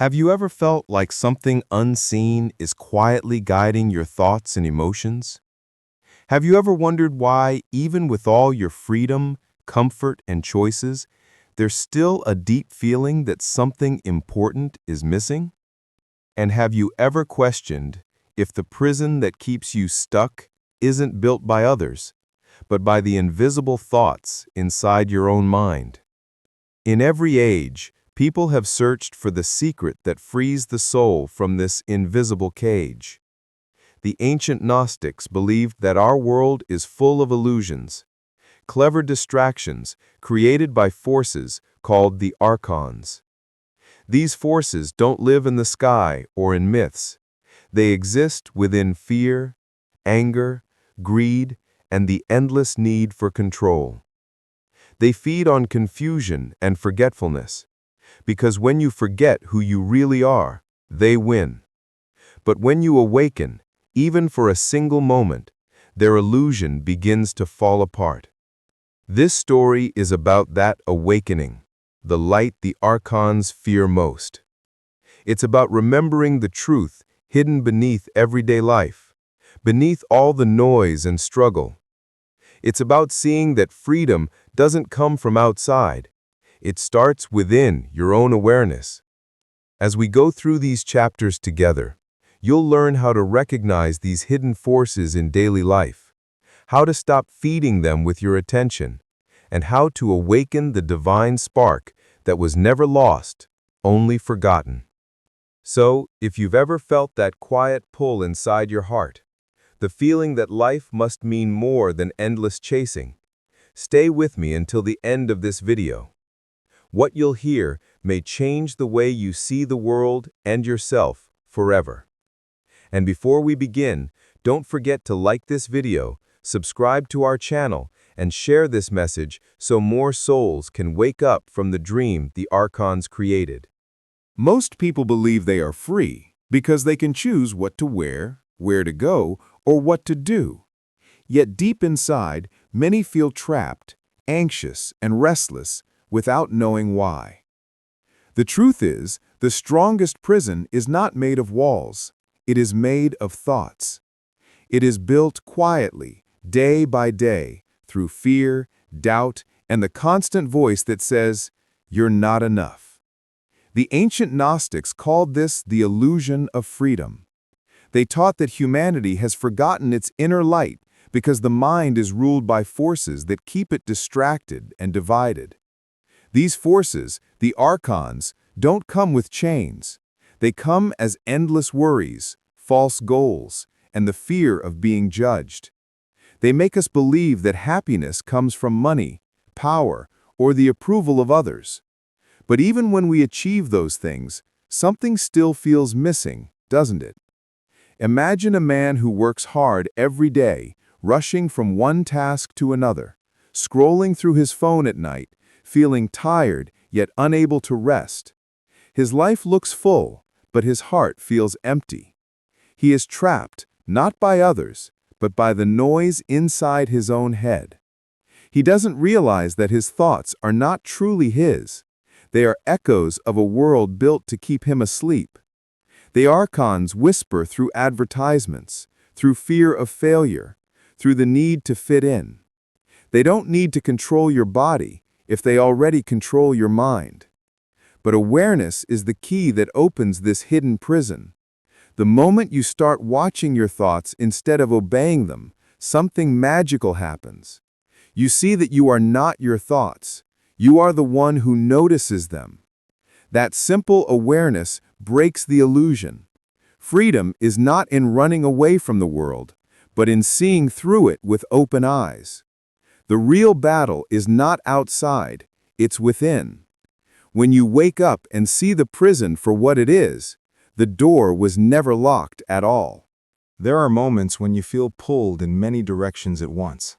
Have you ever felt like something unseen is quietly guiding your thoughts and emotions? Have you ever wondered why, even with all your freedom, comfort, and choices, there's still a deep feeling that something important is missing? And have you ever questioned if the prison that keeps you stuck isn't built by others, but by the invisible thoughts inside your own mind? In every age, people have searched for the secret that frees the soul from this invisible cage. The ancient Gnostics believed that our world is full of illusions, clever distractions created by forces called the Archons. These forces don't live in the sky or in myths. They exist within fear, anger, greed, and the endless need for control. They feed on confusion and forgetfulness, because when you forget who you really are, they win. But when you awaken, even for a single moment, their illusion begins to fall apart. This story is about that awakening, the light the Archons fear most. It's about remembering the truth hidden beneath everyday life, beneath all the noise and struggle. It's about seeing that freedom doesn't come from outside. It starts within your own awareness. As we go through these chapters together, you'll learn how to recognize these hidden forces in daily life, how to stop feeding them with your attention, and how to awaken the divine spark that was never lost, only forgotten. So, if you've ever felt that quiet pull inside your heart, the feeling that life must mean more than endless chasing, stay with me until the end of this video. What you'll hear may change the way you see the world and yourself forever. And before we begin, don't forget to like this video, subscribe to our channel, and share this message so more souls can wake up from the dream the Archons created. Most people believe they are free because they can choose what to wear, where to go, or what to do. Yet deep inside, many feel trapped, anxious, and restless without knowing why. The truth is, the strongest prison is not made of walls. It is made of thoughts. It is built quietly, day by day, through fear, doubt, and the constant voice that says, "You're not enough." The ancient Gnostics called this the illusion of freedom. They taught that humanity has forgotten its inner light because the mind is ruled by forces that keep it distracted and divided. These forces, the Archons, don't come with chains. They come as endless worries, false goals, and the fear of being judged. They make us believe that happiness comes from money, power, or the approval of others. But even when we achieve those things, something still feels missing, doesn't it? Imagine a man who works hard every day, rushing from one task to another, scrolling through his phone at night, feeling tired yet unable to rest. His life looks full, but his heart feels empty. He is trapped, not by others, but by the noise inside his own head. He doesn't realize that his thoughts are not truly his. They are echoes of a world built to keep him asleep. The Archons whisper through advertisements, through fear of failure, through the need to fit in. They don't need to control your body if they already control your mind. But awareness is the key that opens this hidden prison. The moment you start watching your thoughts instead of obeying them, something magical happens. You see that you are not your thoughts. You are the one who notices them. That simple awareness breaks the illusion. Freedom is not in running away from the world, but in seeing through it with open eyes. The real battle is not outside, it's within. When you wake up and see the prison for what it is, the door was never locked at all. There are moments when you feel pulled in many directions at once.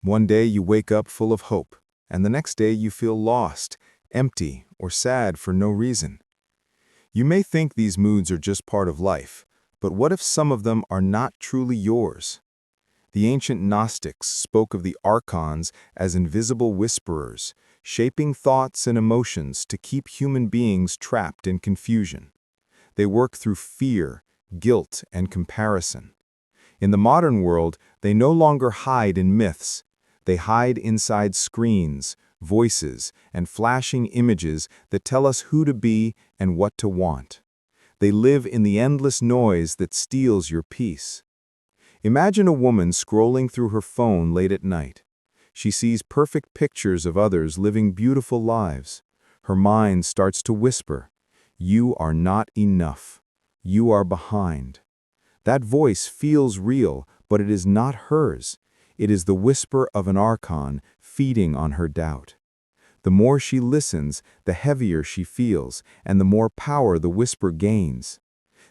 One day you wake up full of hope, and the next day you feel lost, empty, or sad for no reason. You may think these moods are just part of life, but what if some of them are not truly yours? The ancient Gnostics spoke of the Archons as invisible whisperers, shaping thoughts and emotions to keep human beings trapped in confusion. They work through fear, guilt, and comparison. In the modern world, they no longer hide in myths. They hide inside screens, voices, and flashing images that tell us who to be and what to want. They live in the endless noise that steals your peace. Imagine a woman scrolling through her phone late at night. She sees perfect pictures of others living beautiful lives. Her mind starts to whisper, "You are not enough. You are behind." That voice feels real, but it is not hers. It is the whisper of an Archon feeding on her doubt. The more she listens, the heavier she feels, and the more power the whisper gains.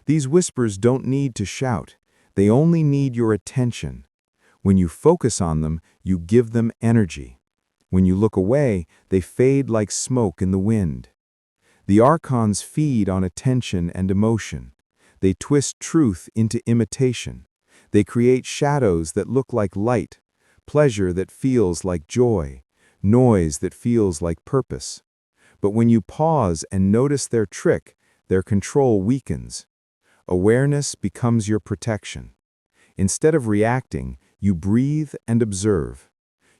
These whispers don't need to shout. They only need your attention. When you focus on them, you give them energy. When you look away, they fade like smoke in the wind. The Archons feed on attention and emotion. They twist truth into imitation. They create shadows that look like light, pleasure that feels like joy, noise that feels like purpose. But when you pause and notice their trick, their control weakens. Awareness becomes your protection. Instead of reacting, you breathe and observe.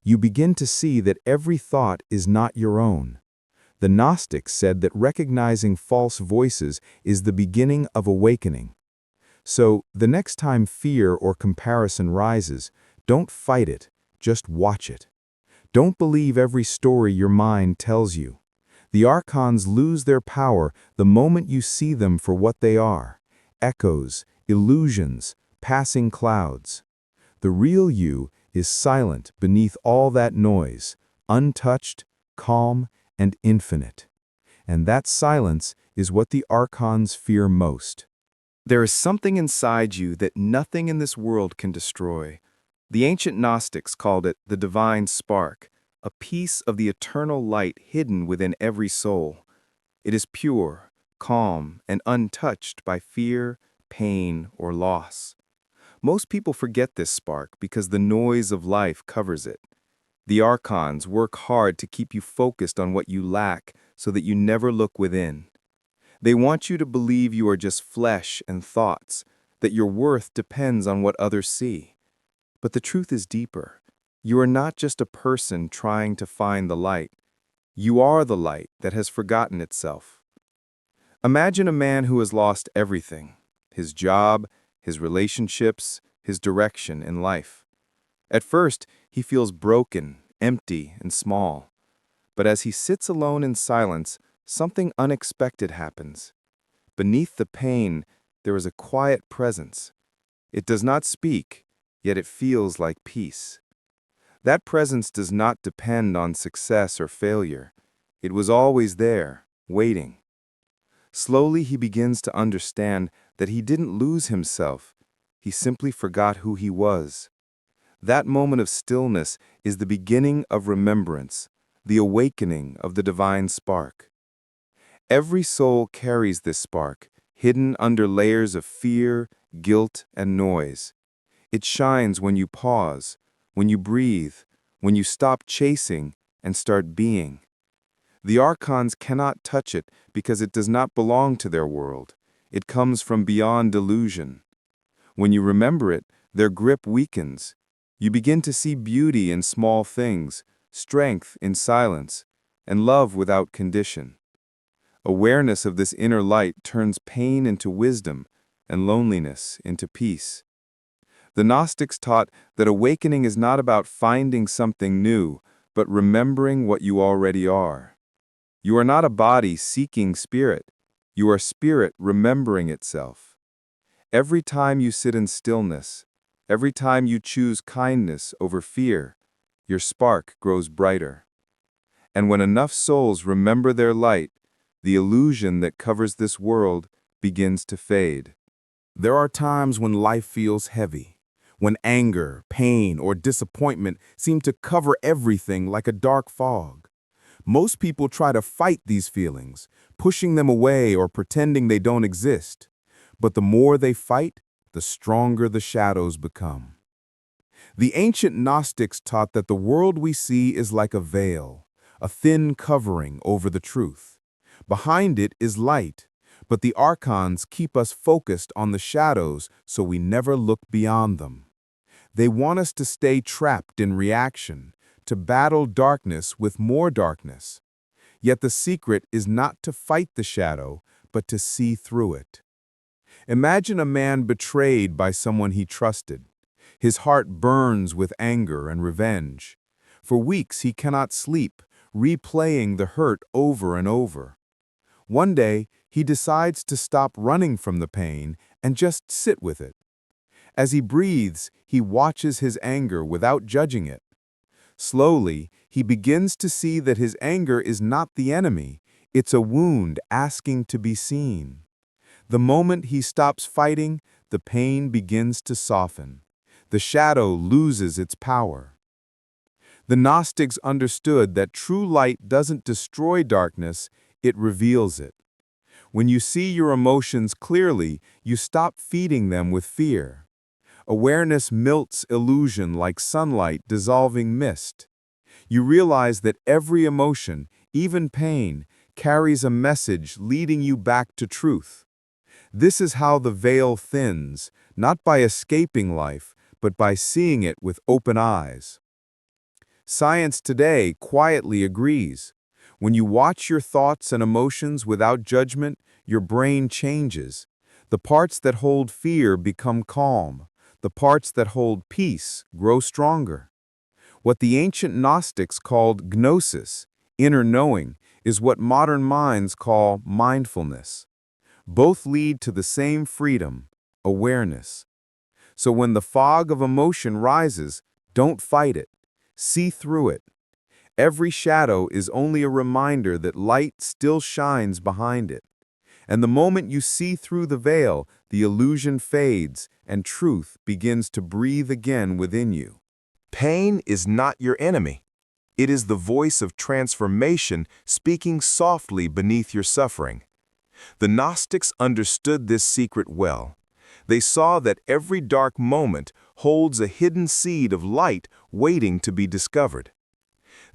You begin to see that every thought is not your own. The Gnostics said that recognizing false voices is the beginning of awakening. So, the next time fear or comparison rises, don't fight it, just watch it. Don't believe every story your mind tells you. The Archons lose their power the moment you see them for what they are: echoes, illusions, passing clouds. The real you is silent beneath all that noise, untouched, calm, and infinite. And that silence is what the Archons fear most. There is something inside you that nothing in this world can destroy. The ancient Gnostics called it the divine spark, a piece of the eternal light hidden within every soul. It is pure, calm, and untouched by fear, pain, or loss. Most people forget this spark because the noise of life covers it. The Archons work hard to keep you focused on what you lack so that you never look within. They want you to believe you are just flesh and thoughts, that your worth depends on what others see. But the truth is deeper. You are not just a person trying to find the light. You are the light that has forgotten itself. Imagine a man who has lost everything: his job, his relationships, his direction in life. At first, he feels broken, empty, and small. But as he sits alone in silence, something unexpected happens. Beneath the pain, there is a quiet presence. It does not speak, yet it feels like peace. That presence does not depend on success or failure. It was always there, waiting. Slowly he begins to understand that he didn't lose himself. He simply forgot who he was. That moment of stillness is the beginning of remembrance, the awakening of the divine spark. Every soul carries this spark, hidden under layers of fear, guilt, and noise. It shines when you pause, when you breathe, when you stop chasing and start being. The Archons cannot touch it because it does not belong to their world. It comes from beyond delusion. When you remember it, their grip weakens. You begin to see beauty in small things, strength in silence, and love without condition. Awareness of this inner light turns pain into wisdom and loneliness into peace. The Gnostics taught that awakening is not about finding something new, but remembering what you already are. You are not a body seeking spirit. You are spirit remembering itself. Every time you sit in stillness, every time you choose kindness over fear, your spark grows brighter. And when enough souls remember their light, the illusion that covers this world begins to fade. There are times when life feels heavy, when anger, pain, or disappointment seem to cover everything like a dark fog. Most people try to fight these feelings, pushing them away or pretending they don't exist. But the more they fight, the stronger the shadows become. The ancient Gnostics taught that the world we see is like a veil, a thin covering over the truth. Behind it is light, But the Archons keep us focused on the shadows so we never look beyond them. They want us to stay trapped in reaction, to battle darkness with more darkness. Yet the secret is not to fight the shadow, but to see through it. Imagine a man betrayed by someone he trusted. His heart burns with anger and revenge. For weeks he cannot sleep, replaying the hurt over and over. One day, he decides to stop running from the pain and just sit with it. As he breathes, he watches his anger without judging it. Slowly, he begins to see that his anger is not the enemy, it's a wound asking to be seen. The moment he stops fighting, the pain begins to soften. The shadow loses its power. The Gnostics understood that true light doesn't destroy darkness, it reveals it. When you see your emotions clearly, you stop feeding them with fear. Awareness melts illusion like sunlight dissolving mist. You realize that every emotion, even pain, carries a message leading you back to truth. This is how the veil thins, not by escaping life, but by seeing it with open eyes. Science today quietly agrees. When you watch your thoughts and emotions without judgment, your brain changes. The parts that hold fear become calm. The parts that hold peace grow stronger. What the ancient Gnostics called gnosis, inner knowing, is what modern minds call mindfulness. Both lead to the same freedom, awareness. So when the fog of emotion rises, don't fight it. See through it. Every shadow is only a reminder that light still shines behind it. And the moment you see through the veil, the illusion fades and truth begins to breathe again within you. Pain is not your enemy. It is the voice of transformation speaking softly beneath your suffering. The Gnostics understood this secret well. They saw that every dark moment holds a hidden seed of light waiting to be discovered.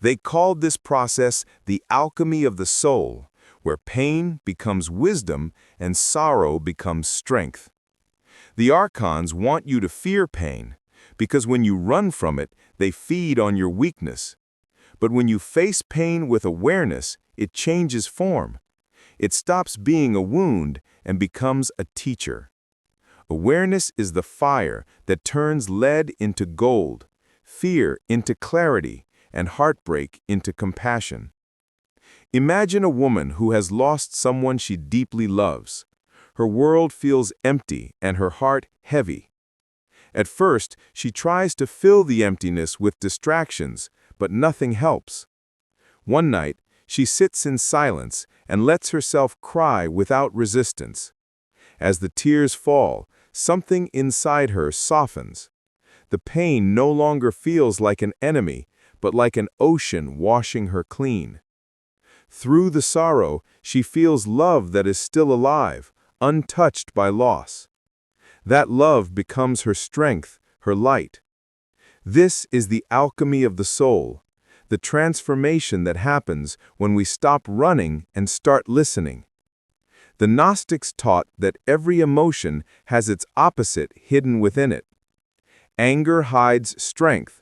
They called this process the alchemy of the soul, where pain becomes wisdom and sorrow becomes strength. The Archons want you to fear pain, because when you run from it, they feed on your weakness. But when you face pain with awareness, it changes form. It stops being a wound and becomes a teacher. Awareness is the fire that turns lead into gold, fear into clarity, and heartbreak into compassion. Imagine a woman who has lost someone she deeply loves. Her world feels empty and her heart heavy. At first, she tries to fill the emptiness with distractions, but nothing helps. One night, she sits in silence and lets herself cry without resistance. As the tears fall, something inside her softens. The pain no longer feels like an enemy, but like an ocean washing her clean. Through the sorrow, she feels love that is still alive, untouched by loss. That love becomes her strength, her light. This is the alchemy of the soul, the transformation that happens when we stop running and start listening. The Gnostics taught that every emotion has its opposite hidden within it. Anger hides strength.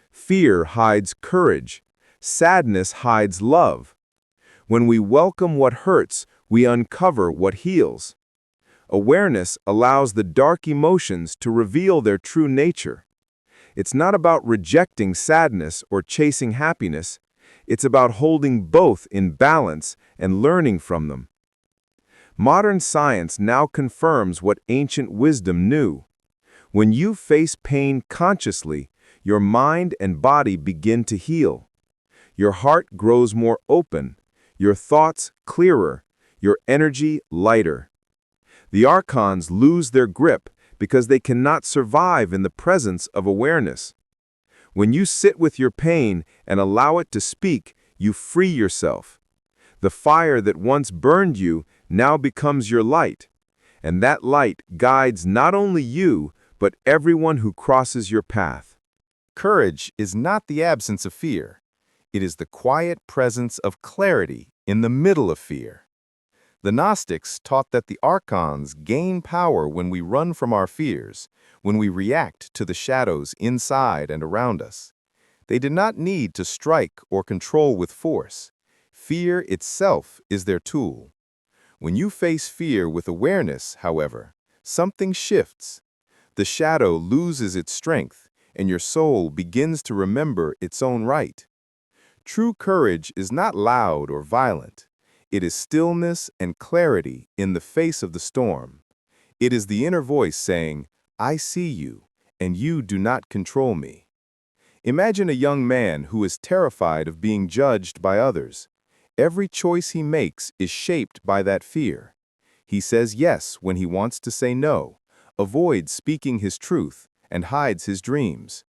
Fear hides courage. Sadness hides love. When we welcome what hurts, we uncover what heals. Awareness allows the dark emotions to reveal their true nature. It's not about rejecting sadness or chasing happiness. It's about holding both in balance and learning from them. Modern science now confirms what ancient wisdom knew. When you face pain consciously, your mind and body begin to heal. Your heart grows more open, your thoughts clearer, your energy lighter. The Archons lose their grip because they cannot survive in the presence of awareness. When you sit with your pain and allow it to speak, you free yourself. The fire that once burned you now becomes your light, and that light guides not only you, but everyone who crosses your path. Courage is not the absence of fear. It is the quiet presence of clarity in the middle of fear. The Gnostics taught that the Archons gain power when we run from our fears, when we react to the shadows inside and around us. They did not need to strike or control with force. Fear itself is their tool. When you face fear with awareness, however, something shifts. The shadow loses its strength, and your soul begins to remember its own right. True courage is not loud or violent. It is stillness and clarity in the face of the storm. It is the inner voice saying, "I see you, and you do not control me." Imagine a young man who is terrified of being judged by others. Every choice he makes is shaped by that fear. He says yes when he wants to say no, avoids speaking his truth, and hides his dreams.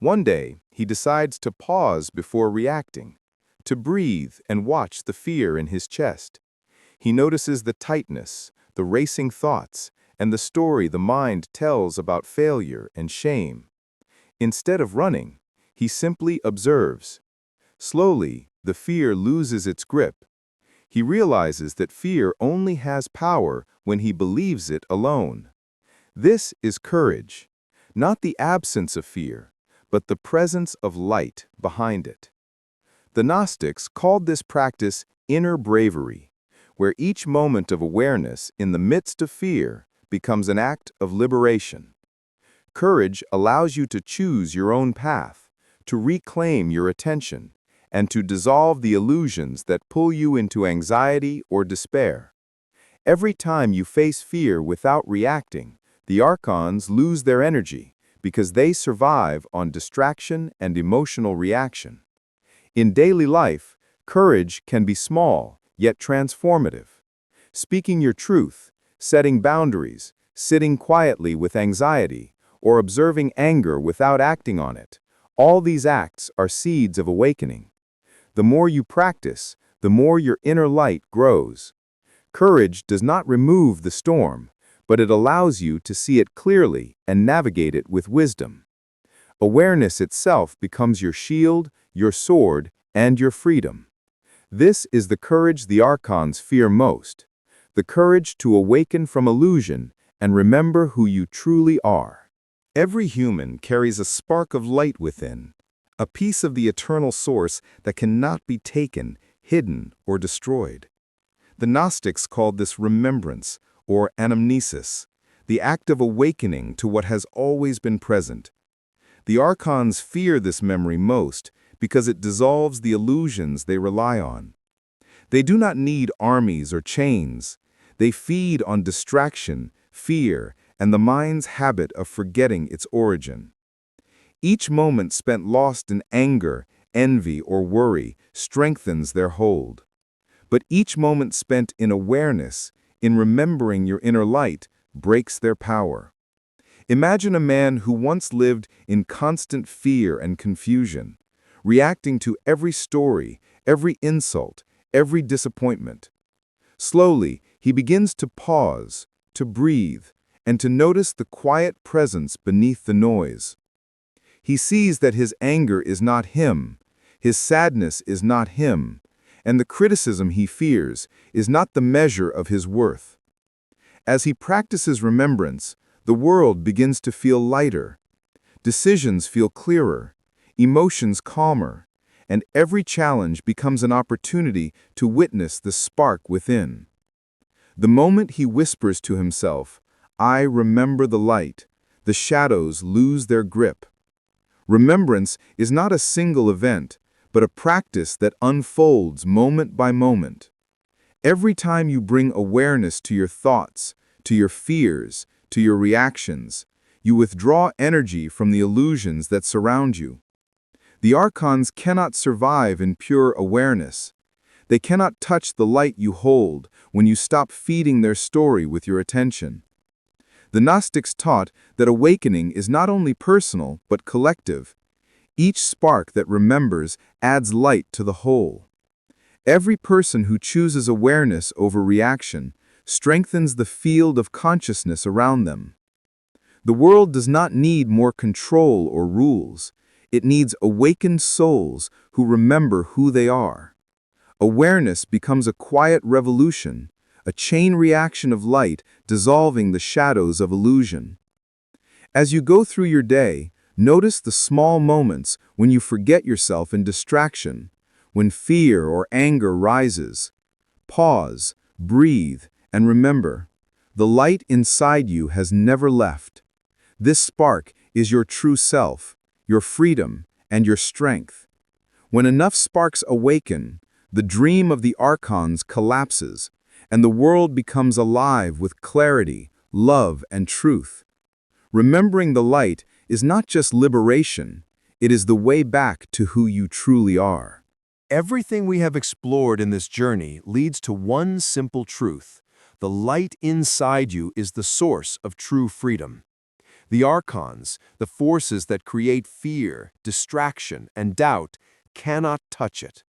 One day, he decides to pause before reacting, to breathe and watch the fear in his chest. He notices the tightness, the racing thoughts, and the story the mind tells about failure and shame. Instead of running, he simply observes. Slowly, the fear loses its grip. He realizes that fear only has power when he believes it alone. This is courage, not the absence of fear, but the presence of light behind it. The Gnostics called this practice inner bravery, where each moment of awareness in the midst of fear becomes an act of liberation. Courage allows you to choose your own path, to reclaim your attention, and to dissolve the illusions that pull you into anxiety or despair. Every time you face fear without reacting, the Archons lose their energy because they survive on distraction and emotional reaction. In daily life, courage can be small, yet transformative. Speaking your truth, setting boundaries, sitting quietly with anxiety, or observing anger without acting on it, all these acts are seeds of awakening. The more you practice, the more your inner light grows. Courage does not remove the storm, but it allows you to see it clearly and navigate it with wisdom. Awareness itself becomes your shield, your sword, and your freedom. This is the courage the Archons fear most, the courage to awaken from illusion and remember who you truly are. Every human carries a spark of light within, a piece of the eternal source that cannot be taken, hidden, or destroyed. The Gnostics called this remembrance, or anamnesis, the act of awakening to what has always been present. The Archons fear this memory most because it dissolves the illusions they rely on. They do not need armies or chains. They feed on distraction, fear, and the mind's habit of forgetting its origin. Each moment spent lost in anger, envy, or worry strengthens their hold. But each moment spent in awareness, in remembering your inner light, breaks their power. Imagine a man who once lived in constant fear and confusion, reacting to every story, every insult, every disappointment. Slowly, he begins to pause, to breathe, and to notice the quiet presence beneath the noise. He sees that his anger is not him, his sadness is not him, and the criticism he fears is not the measure of his worth. As he practices remembrance, the world begins to feel lighter. Decisions feel clearer, emotions calmer, and every challenge becomes an opportunity to witness the spark within. The moment he whispers to himself, "I remember the light," the shadows lose their grip. Remembrance is not a single event, but a practice that unfolds moment by moment. Every time you bring awareness to your thoughts, to your fears, to your reactions, you withdraw energy from the illusions that surround you. The Archons cannot survive in pure awareness. They cannot touch the light you hold when you stop feeding their story with your attention. The Gnostics taught that awakening is not only personal, but collective. Each spark that remembers adds light to the whole. Every person who chooses awareness over reaction strengthens the field of consciousness around them. The world does not need more control or rules. It needs awakened souls who remember who they are. Awareness becomes a quiet revolution, a chain reaction of light dissolving the shadows of illusion. As you go through your day, notice the small moments when you forget yourself in distraction, when fear or anger rises. Pause, breathe, and remember, the light inside you has never left. This spark is your true self, your freedom, and your strength. When enough sparks awaken, the dream of the Archons collapses, and the world becomes alive with clarity, love, and truth. Remembering the light is not just liberation, it is the way back to who you truly are. Everything we have explored in this journey leads to one simple truth. The light inside you is the source of true freedom. The Archons, the forces that create fear, distraction, and doubt, cannot touch it.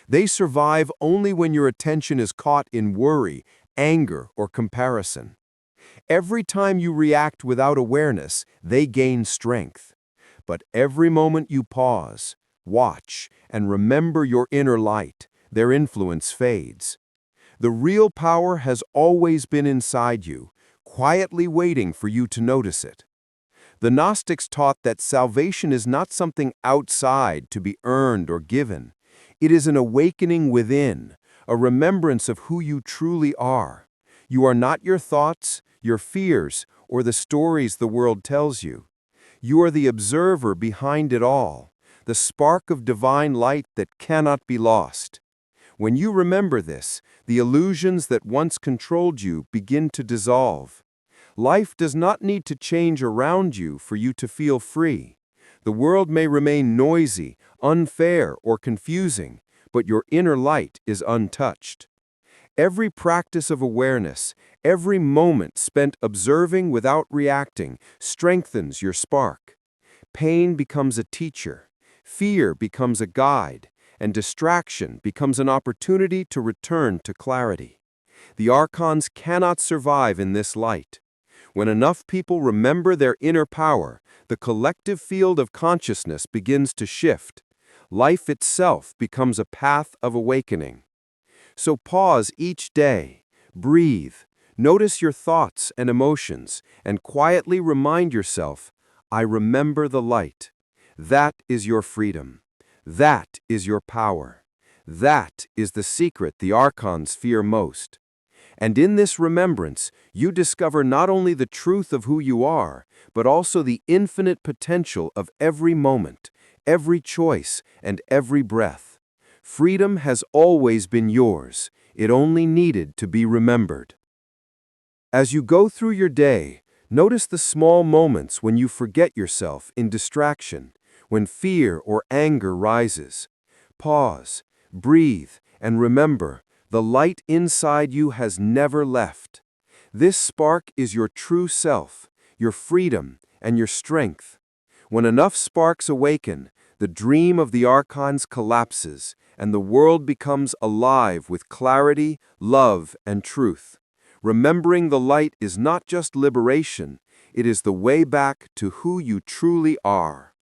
They survive only when your attention is caught in worry, anger, or comparison. Every time you react without awareness, they gain strength. But every moment you pause, watch, and remember your inner light, their influence fades. The real power has always been inside you, quietly waiting for you to notice it. The Gnostics taught that salvation is not something outside to be earned or given. It is an awakening within, a remembrance of who you truly are. You are not your thoughts, your fears, or the stories the world tells you. You are the observer behind it all, the spark of divine light that cannot be lost. When you remember this, the illusions that once controlled you begin to dissolve. Life does not need to change around you for you to feel free. The world may remain noisy, unfair, or confusing, but your inner light is untouched. Every practice of awareness, every moment spent observing without reacting, strengthens your spark. Pain becomes a teacher, fear becomes a guide, and distraction becomes an opportunity to return to clarity. The Archons cannot survive in this light. When enough people remember their inner power, the collective field of consciousness begins to shift. Life itself becomes a path of awakening. So pause each day, breathe, notice your thoughts and emotions, and quietly remind yourself, I remember the light. That is your freedom. That is your power. That is the secret the Archons fear most. And in this remembrance, you discover not only the truth of who you are, but also the infinite potential of every moment, every choice, and every breath. Freedom has always been yours. It only needed to be remembered. As you go through your day, notice the small moments when you forget yourself in distraction, when fear or anger rises. Pause, breathe, and remember, the light inside you has never left. This spark is your true self, your freedom, and your strength. When enough sparks awaken, the dream of the Archons collapses, and the world becomes alive with clarity, love, and truth. Remembering the light is not just liberation, it is the way back to who you truly are.